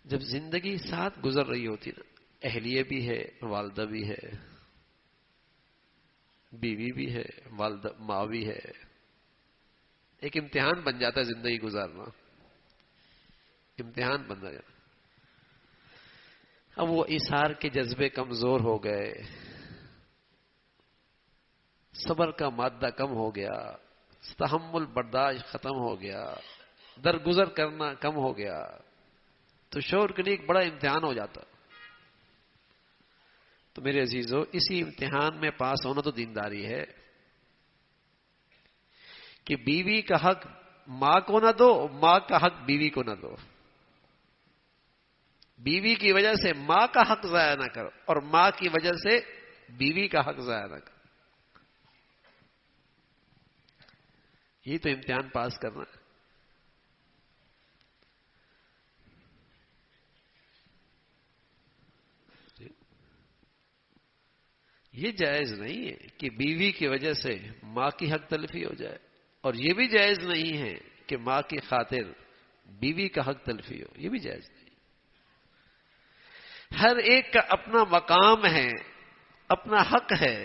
جب زندگی ساتھ گزر رہی ہوتی نا، اہلیہ بھی ہے، والدہ بھی ہے، بیوی بھی ہے، والدہ ماں بھی ہے، ایک امتحان بن جاتا ہے زندگی گزارنا. امتحان بن جاتا. اب وہ ایثار کے جذبے کمزور ہو گئے، صبر کا مادہ کم ہو گیا، تحمل برداشت ختم ہو گیا، درگزر کرنا کم ہو گیا، تو شوہر کے لیے ایک بڑا امتحان ہو جاتا. تو میرے عزیزو، اسی امتحان میں پاس ہونا تو دینداری ہے کہ بیوی کا حق ماں کو نہ دو، ماں کا حق بیوی کو نہ دو. بیوی کی وجہ سے ماں کا حق ضائع نہ کرو اور ماں کی وجہ سے بیوی کا حق ضائع نہ کرو. یہ تو امتحان پاس کرنا ہے. یہ جائز نہیں ہے کہ بیوی کی وجہ سے ماں کی حق تلفی ہو جائے، اور یہ بھی جائز نہیں ہے کہ ماں کی خاطر بیوی کا حق تلفی ہو. یہ بھی جائز نہیں. ہر ایک کا اپنا مقام ہے، اپنا حق ہے،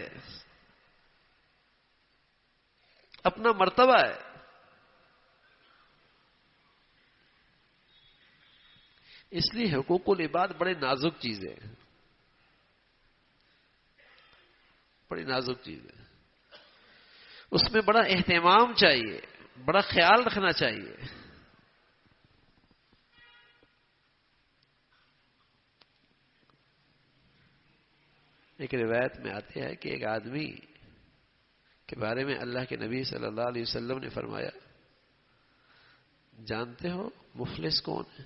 اپنا مرتبہ ہے. اس لیے حقوق العباد بڑے نازک چیز ہے، بڑی نازک چیز ہے. اس میں بڑا اہتمام چاہیے، بڑا خیال رکھنا چاہیے. ایک روایت میں آتے ہے کہ ایک آدمی کے بارے میں اللہ کے نبی صلی اللہ علیہ وسلم نے فرمایا، جانتے ہو مفلس کون ہے؟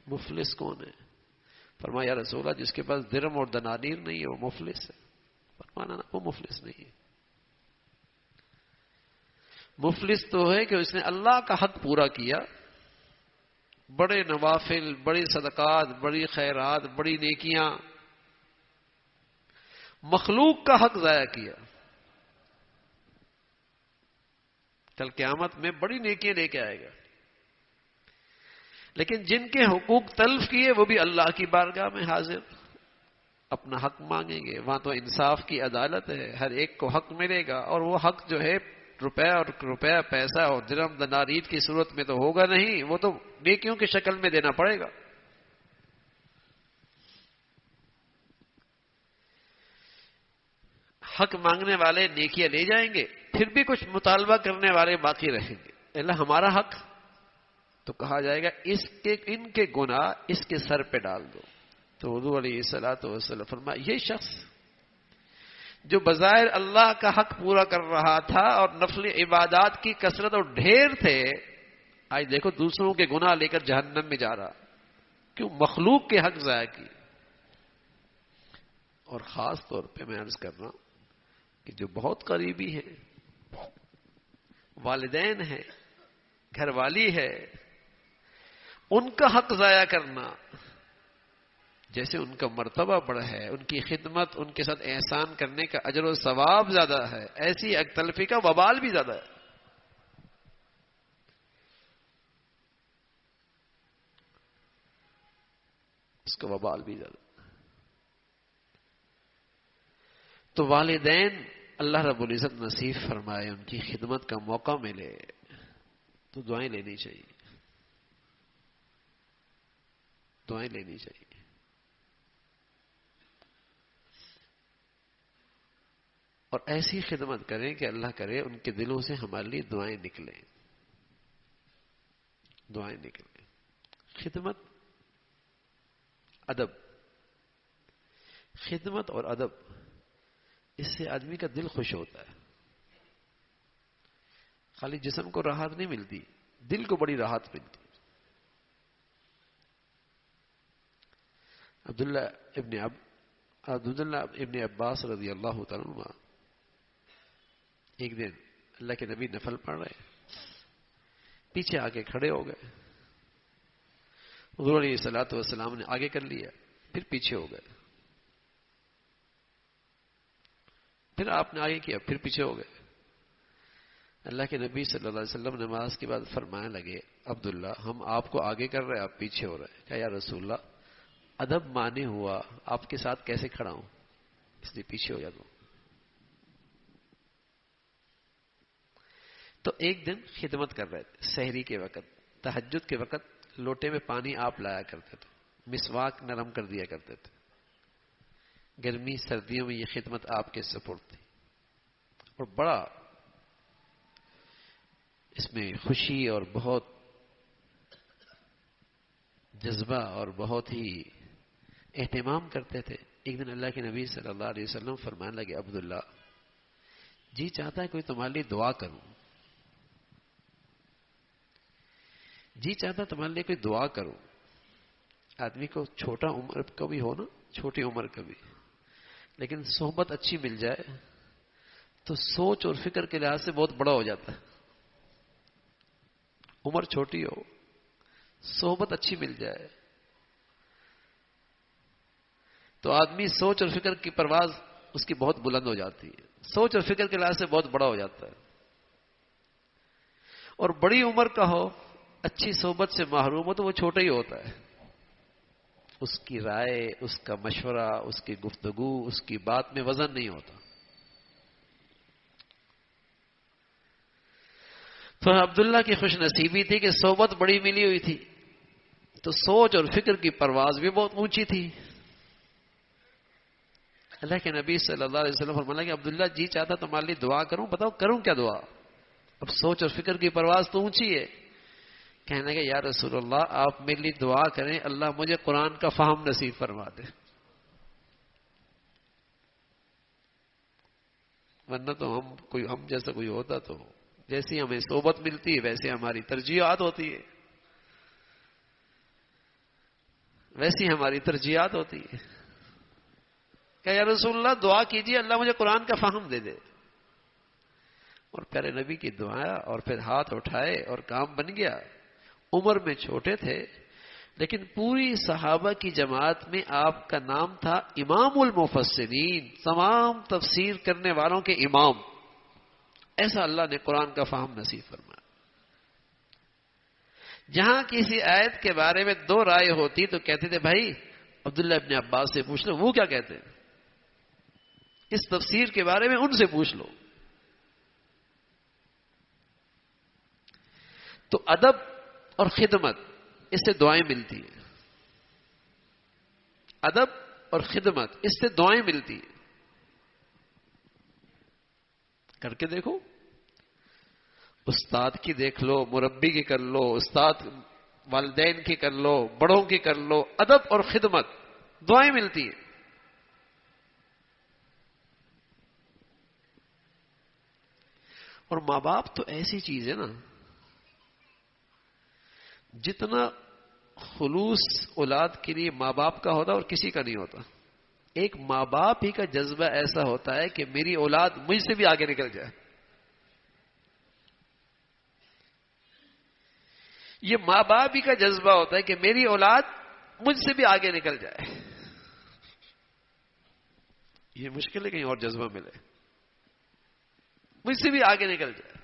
مفلس کون ہے؟ فرمایا یا رسول اللہ، جس کے پاس درم اور دنانیر نہیں ہے وہ مفلس ہے. فرمانا نا، وہ مفلس نہیں ہے. مفلس تو ہے کہ اس نے اللہ کا حق پورا کیا، بڑے نوافل، بڑی صدقات، بڑی خیرات، بڑی نیکیاں، مخلوق کا حق ضائع کیا. کل قیامت میں بڑی نیکیاں لے کے آئے گا. لیکن جن کے حقوق تلف کیے وہ بھی اللہ کی بارگاہ میں حاضر اپنا حق مانگیں گے. وہاں تو انصاف کی عدالت ہے، ہر ایک کو حق ملے گا، اور وہ حق جو ہے روپیہ پیسہ اور درم دنانیر کی صورت میں تو ہوگا نہیں، وہ تو نیکیوں کی شکل میں دینا پڑے گا. حق مانگنے والے نیکیاں لے جائیں گے، پھر بھی کچھ مطالبہ کرنے والے باقی رہیں گے. اللہ ہمارا حق، تو کہا جائے گا ان کے گناہ اس کے سر پہ ڈال دو. تو حضور علیہ الصلوۃ والسلام فرمایا، یہ شخص جو بظاہر اللہ کا حق پورا کر رہا تھا اور نفل عبادات کی کثرت اور ڈھیر تھے، آج دیکھو دوسروں کے گناہ لے کر جہنم میں جا رہا. کیوں؟ مخلوق کے حق ضائع کی. اور خاص طور پہ میں عرض کر رہا ہوں کہ جو بہت قریبی ہیں، والدین ہیں، گھر والی ہے، ان کا حق ضائع کرنا جیسے ان کا مرتبہ بڑا ہے، ان کی خدمت، ان کے ساتھ احسان کرنے کا اجر و ثواب زیادہ ہے، ایسی ایک تلفی کا وبال بھی زیادہ ہے. اس کا وبال بھی زیادہ. تو والدین اللہ رب العزت نصیب فرمائے ان کی خدمت کا موقع ملے تو دعائیں لینی چاہیے، دعائیں لینی چاہیے. اور ایسی خدمت کریں کہ اللہ کرے ان کے دلوں سے ہمارے لیے دعائیں نکلیں، دعائیں نکلیں. خدمت، ادب، خدمت اور ادب، اس سے آدمی کا دل خوش ہوتا ہے. خالی جسم کو راحت نہیں ملتی، دل کو بڑی راحت ملتی. عبداللہ ابن عباس رضی اللہ تعالیٰ عنہ ایک دن اللہ کے نبی نفل پڑھ رہے، پیچھے آگے کھڑے ہو گئے. حضور علیہ الصلوۃ والسلام نے آگے کر لیا، پھر پیچھے ہو گئے، پھر آپ نے آگے کیا، پھر پیچھے ہو گئے. اللہ کے نبی صلی اللہ علیہ وسلم نماز کے بعد فرمانے لگے، عبداللہ ہم آپ کو آگے کر رہے ہیں، آپ پیچھے ہو رہے ہیں. کہا یا رسول اللہ، ادب مانے ہوا آپ کے ساتھ کیسے کھڑا ہوں، اس لیے پیچھے ہو جاتا ہوں. تو ایک دن خدمت کر رہے تھے، سحری کے وقت، تہجد کے وقت لوٹے میں پانی آپ لایا کرتے تھے، مسواک نرم کر دیا کرتے تھے. گرمی سردیوں میں یہ خدمت آپ کے سپرد تھی، اور بڑا اس میں خوشی اور بہت جذبہ اور بہت ہی اہتمام کرتے تھے. ایک دن اللہ کے نبی صلی اللہ علیہ وسلم فرمانے لگے، عبداللہ جی چاہتا ہے کوئی تمہارے لیے دعا کروں، جی چاہتا تمہارے لیے کوئی دعا کروں. آدمی کو چھوٹا عمر کا بھی ہو نا، چھوٹی عمر کا بھی، لیکن صحبت اچھی مل جائے تو سوچ اور فکر کے لحاظ سے بہت بڑا ہو جاتا ہے. عمر چھوٹی ہو، صحبت اچھی مل جائے تو آدمی سوچ اور فکر کی پرواز اس کی بہت بلند ہو جاتی ہے، سوچ اور فکر کے لحاظ سے بہت بڑا ہو جاتا ہے. اور بڑی عمر کا ہو، اچھی صحبت سے محروم ہو تو وہ چھوٹا ہی ہوتا ہے. اس کی رائے، اس کا مشورہ، اس کی گفتگو، اس کی بات میں وزن نہیں ہوتا. تو عبداللہ کی خوش نصیبی تھی کہ صحبت بڑی ملی ہوئی تھی، تو سوچ اور فکر کی پرواز بھی بہت اونچی تھی. اللہ کے نبی صلی اللہ علیہ وسلم فرمایا کہ عبداللہ جی چاہتا تمہارے لیے دعا کروں، بتاؤ کروں کیا دعا. اب سوچ اور فکر کی پرواز تو اونچی ہے. کہنے کہ یا رسول اللہ آپ میرے لیے دعا کریں، اللہ مجھے قرآن کا فہم نصیب فرما دے. ورنہ تو ہم جیسا کوئی ہوتا تو جیسی ہمیں صحبت ملتی ہے ویسے ہماری ترجیحات ہوتی ہے، ویسی ہماری ترجیحات ہوتی ہے. کہ یا رسول اللہ دعا کیجیے اللہ مجھے قرآن کا فہم دے دے. اور پیارے نبی کی دعا، اور پھر ہاتھ اٹھائے اور کام بن گیا. عمر میں چھوٹے تھے لیکن پوری صحابہ کی جماعت میں آپ کا نام تھا امام المفسرین، تمام تفسیر کرنے والوں کے امام. ایسا اللہ نے قرآن کا فہم نصیب فرمایا. جہاں کسی آیت کے بارے میں دو رائے ہوتی تو کہتے تھے بھائی عبداللہ ابن عباس سے پوچھ لو وہ کیا کہتے ہیں، اس تفسیر کے بارے میں ان سے پوچھ لو. تو ادب اور خدمت، اس سے دعائیں ملتی ہیں. ادب اور خدمت، اس سے دعائیں ملتی ہیں. کر کے دیکھو، استاد کی دیکھ لو، مربی کی کر لو، استاد والدین کی کر لو، بڑوں کی کر لو. ادب اور خدمت، دعائیں ملتی ہیں. اور ماں باپ تو ایسی چیز ہے نا، جتنا خلوص اولاد کے لیے ماں باپ کا ہوتا اور کسی کا نہیں ہوتا. ایک ماں باپ ہی کا جذبہ ایسا ہوتا ہے کہ میری اولاد مجھ سے بھی آگے نکل جائے. یہ ماں باپ ہی کا جذبہ ہوتا ہے کہ میری اولاد مجھ سے بھی آگے نکل جائے. یہ مشکل ہے کہیں اور جذبہ ملے، مجھ سے بھی آگے نکل جائے.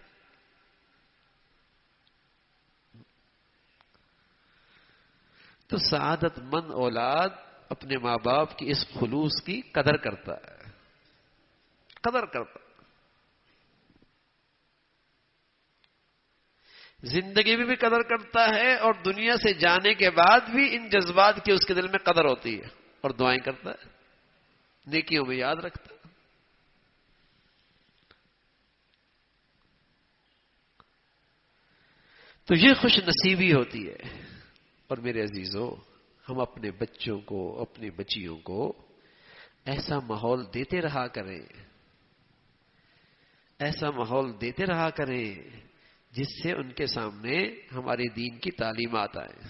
تو سعادت مند اولاد اپنے ماں باپ کی اس خلوص کی قدر کرتا ہے، قدر کرتا. زندگی میں بھی قدر کرتا ہے اور دنیا سے جانے کے بعد بھی ان جذبات کی اس کے دل میں قدر ہوتی ہے، اور دعائیں کرتا ہے، نیکیوں میں یاد رکھتا ہے. تو یہ خوش نصیبی ہوتی ہے. اور میرے عزیزو، ہم اپنے بچوں کو، اپنی بچیوں کو ایسا ماحول دیتے رہا کریں، ایسا ماحول دیتے رہا کریں جس سے ان کے سامنے ہمارے دین کی تعلیمات آئیں.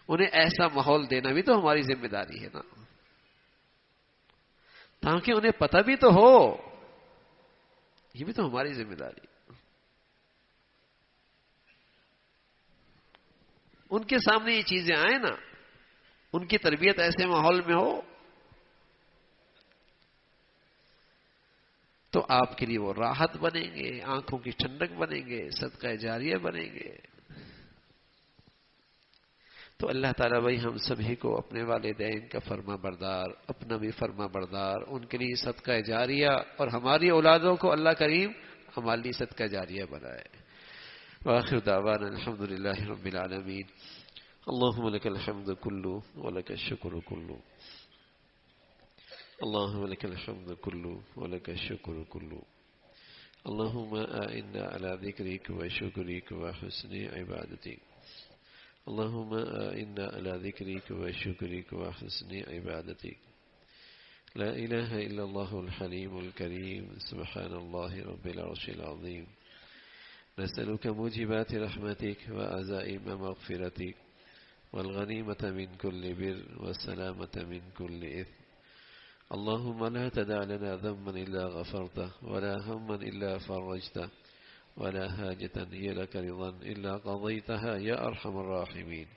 انہیں ایسا ماحول دینا بھی تو ہماری ذمہ داری ہے نا، تاکہ انہیں پتہ بھی تو ہو. یہ بھی تو ہماری ذمہ داری ہے. ان کے سامنے یہ چیزیں آئیں نا، ان کی تربیت ایسے ماحول میں ہو تو آپ کے لیے وہ راحت بنیں گے، آنکھوں کی ٹھنڈک بنیں گے، صدقہ جاریہ بنیں گے. تو اللہ تعالیٰ بھائی ہم سبھی کو اپنے والدین کا فرما بردار، اپنا بھی فرما بردار، ان کے لیے صدقہ جاریہ، اور ہماری اولادوں کو اللہ کریم ہمارے لیے صدقہ جاریہ بنائے. وآخر دعوانا الحمد للہ رب العالمین. اللهم لك الحمد كله ولك الشكر كله. اللهم لك الحمد كله ولك الشكر كله. اللهم أعنا على ذكرك وشكرك وحسن عبادتك. اللهم أعنا على ذكرك وشكرك وحسن عبادتك. لا إله إلا الله الحليم الكريم. سبحان الله رب العرش العظيم. نسألك موجبات رحمتك وعزائم مغفرتك والغنيمة من كل بر والسلامة من كل إثم. اللهم لا تدع لنا ذنبا إلا غفرته، ولا هما إلا فرجته، ولا حاجة هي لك رضا إلا قضيتها يا أرحم الراحمين.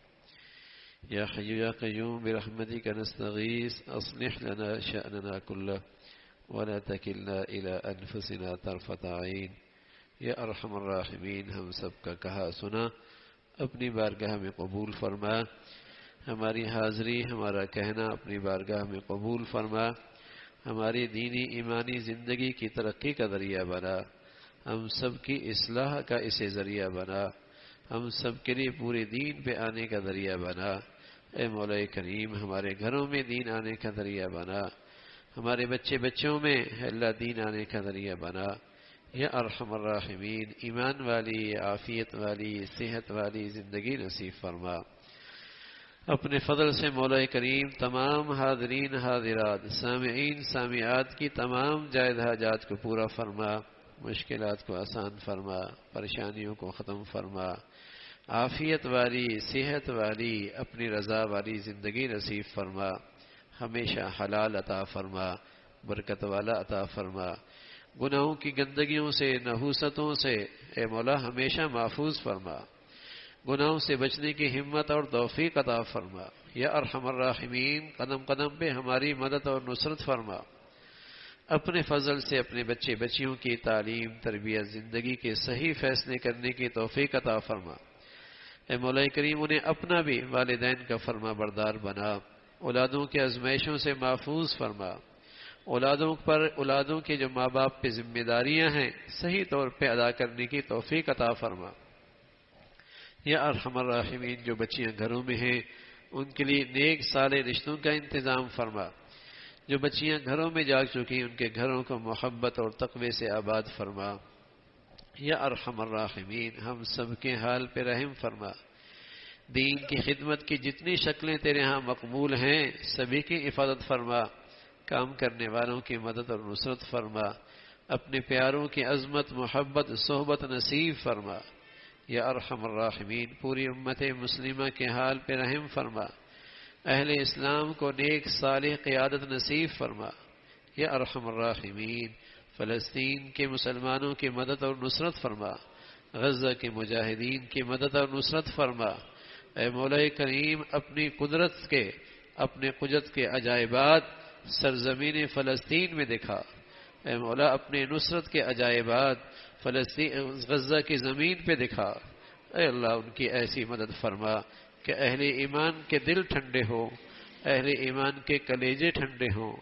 يا حي يا قيوم برحمتك نستغيث، أصلح لنا شأننا كله ولا تكلنا إلى أنفسنا طرفة عين. یا ارحم الراحمین، ہم سب کا کہا سنا اپنی بارگاہ میں قبول فرما. ہماری حاضری، ہمارا کہنا اپنی بارگاہ میں قبول فرما. ہماری دینی ایمانی زندگی کی ترقی کا ذریعہ بنا. ہم سب کی اصلاح کا اسے ذریعہ بنا. ہم سب کے لیے پورے دین پہ آنے کا ذریعہ بنا. اے مولا کریم، ہمارے گھروں میں دین آنے کا ذریعہ بنا. ہمارے بچے بچوں میں اللہ دین آنے کا ذریعہ بنا. یا ارحم الراحمین، ایمان والی، عافیت والی، صحت والی زندگی نصیب فرما. اپنے فضل سے مولا کریم تمام حاضرین حاضرات، سامعین سامعات کی تمام جائز حاجات کو پورا فرما. مشکلات کو آسان فرما، پریشانیوں کو ختم فرما. عافیت والی، صحت والی، اپنی رضا والی زندگی نصیب فرما. ہمیشہ حلال عطا فرما، برکت والا عطا فرما. گناہوں کی گندگیوں سے، نحوستوں سے اے مولا ہمیشہ محفوظ فرما. گناہوں سے بچنے کی ہمت اور توفیق عطا فرما. یا ارحم الراحمین، قدم قدم پہ ہماری مدد اور نصرت فرما. اپنے فضل سے اپنے بچے بچیوں کی تعلیم، تربیت، زندگی کے صحیح فیصلے کرنے کی توفیق عطا فرما. اے مولا کریم انہیں اپنا بھی والدین کا فرما بردار بنا. اولادوں کے آزمائشوں سے محفوظ فرما. اولادوں کے جو ماں باپ پہ ذمہ داریاں ہیں صحیح طور پہ ادا کرنے کی توفیق عطا فرما. یا ارحم الراحمین، جو بچیاں گھروں میں ہیں ان کے لیے نیک صالح رشتوں کا انتظام فرما. جو بچیاں گھروں میں جا چکی ان کے گھروں کو محبت اور تقوی سے آباد فرما. یا ارحم الراحمین، ہم سب کے حال پہ رحم فرما. دین کی خدمت کی جتنی شکلیں تیرے ہاں مقبول ہیں سبھی کی حفاظت فرما. کام کرنے والوں کی مدد اور نصرت فرما. اپنے پیاروں کی عظمت، محبت، صحبت نصیب فرما. یا ارحم الراحمین، پوری امت مسلمہ کے حال پہ رحم فرما. اہل اسلام کو نیک صالح قیادت نصیب فرما. یا ارحم الراحمین، فلسطین کے مسلمانوں کی مدد اور نصرت فرما. غزہ کے مجاہدین کی مدد اور نصرت فرما. اے مولا کریم، اپنی قدرت کے اپنے قدرت کے عجائبات سرزمین فلسطین میں دکھا۔ اے مولا اپنے نصرت کے عجائبات غزہ کی زمین پہ دکھا۔ اے اللہ ان کی ایسی مدد فرما کہ اہل ایمان کے دل ٹھنڈے ہوں، اہل ایمان کے کلیجے ٹھنڈے ہوں،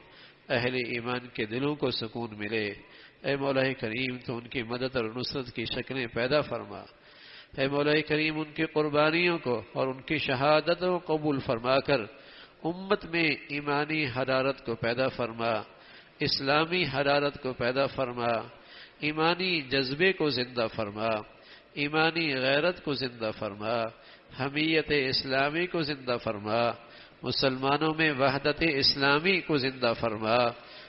اہل ایمان کے دلوں کو سکون ملے۔ اے مولا کریم تو ان کی مدد اور نصرت کی شکلیں پیدا فرما۔ اے مولا کریم ان کی قربانیوں کو اور ان کی شہادتوں کو قبول فرما کر امت میں ایمانی حرارت کو پیدا فرما، اسلامی حرارت کو پیدا فرما، ایمانی جذبے کو زندہ فرما، ایمانی غیرت کو زندہ فرما، حمیت اسلامی کو زندہ فرما، مسلمانوں میں وحدت اسلامی کو زندہ فرما۔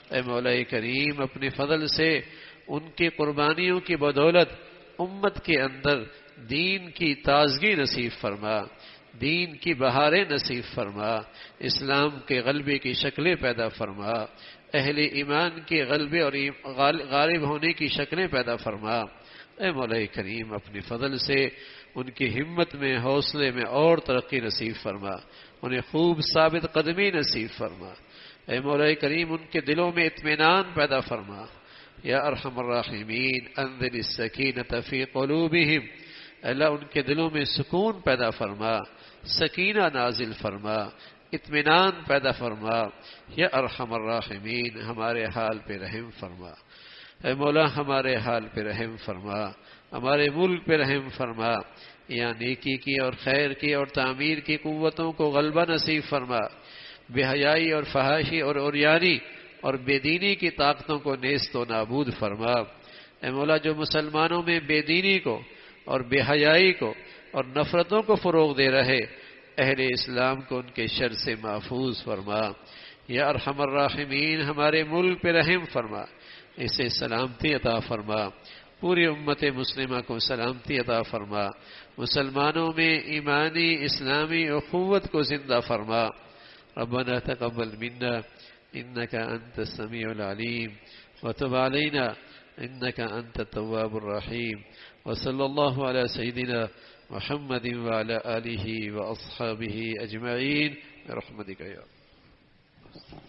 اے مولا کریم اپنے فضل سے ان کی قربانیوں کی بدولت امت کے اندر دین کی تازگی نصیب فرما، دین کی بہاریں نصیب فرما، اسلام کے غلبے کی شکلیں پیدا فرما، اہل ایمان کے غلبے اور غالب ہونے کی شکلیں پیدا فرما۔ اے مولا کریم اپنے فضل سے ان کی ہمت میں حوصلے میں اور ترقی نصیب فرما، انہیں خوب ثابت قدمی نصیب فرما۔ اے مولا کریم ان کے دلوں میں اطمینان پیدا فرما۔ یا ارحم الراحمین انزل السکینۃ فی قلوبہم، اللہ ان کے دلوں میں سکون پیدا فرما، سکینہ نازل فرما، اطمینان پیدا فرما۔ یا ارحم الراحمین ہمارے حال پہ رحم فرما۔ اے مولا ہمارے حال پہ رحم فرما، ہمارے ملک پہ رحم فرما، یا نیکی کی اور خیر کی اور تعمیر کی قوتوں کو غلبہ نصیب فرما، بے حیائی اور فحاشی اور عریانی اور بے دینی کی طاقتوں کو نیست و نابود فرما۔ اے مولا جو مسلمانوں میں بے دینی کو اور بے حیائی کو اور نفرتوں کو فروغ دے رہے اہل اسلام کو ان کے شر سے محفوظ فرما۔ یا ارحم الراحمین ہمارے ملک پہ رحم فرما، اسے سلامتی عطا فرما، پوری امت مسلمہ کو سلامتی عطا فرما، مسلمانوں میں ایمانی اسلامی اخوت کو زندہ فرما۔ ربنا تقبل منا انك انت السميع العليم وتب علينا انك انت التواب الرحيم وصلى الله على سيدنا محمد وعلى آله وأصحابه أجمعين برحمتك يا رب.